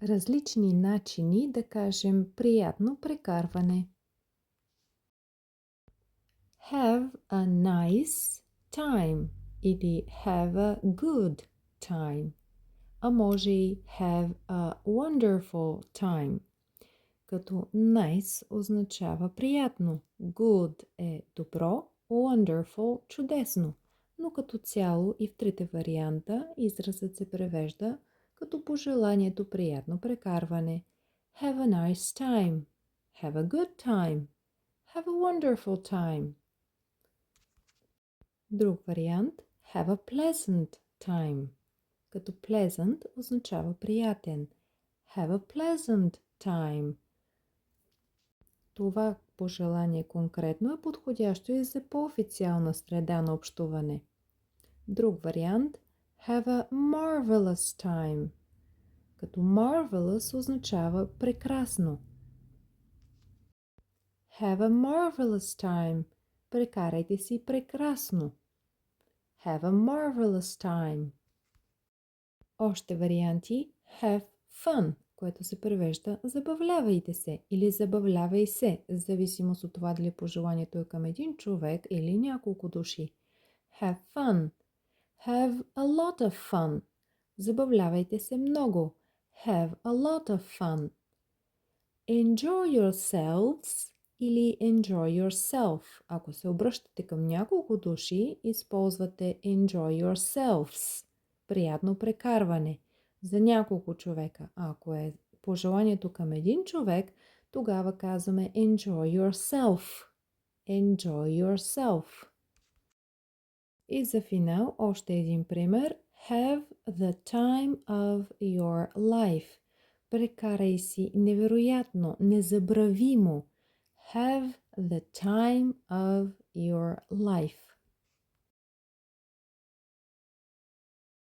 Различни начини да кажем приятно прекарване. Have a nice time или have a good time. А може и have a wonderful time. Като nice означава приятно, good е добро, wonderful чудесно. Но като цяло и в трите варианта изразът се превежда като пожеланието приятно прекарване. Have a nice time. Have a good time. Have a wonderful time. Друг вариант. Have a pleasant time. Като pleasant означава приятен. Have a pleasant time. Това пожелание конкретно е подходящо и за по-официална среда на общуване. Друг вариант. Have a marvelous time. Като marvelous означава прекрасно. Have a marvelous time. Прекарайте си прекрасно. Have a marvelous time. Още варианти. Have fun, което се превежда забавлявайте се или забавлявай се, в зависимост от това дали пожеланието е към един човек или няколко души. Have fun. Have a lot of fun. Забавлявайте се много. Have a lot of fun. Enjoy yourselves или enjoy yourself. Ако се обръщате към няколко души, използвате enjoy yourselves. Приятно прекарване за няколко човека. Ако е пожеланието към един човек, тогава казваме enjoy yourself. Enjoy yourself. И за финал още един пример. Have the time of your life. Прекарай си невероятно, незабравимо. Have the time of your life.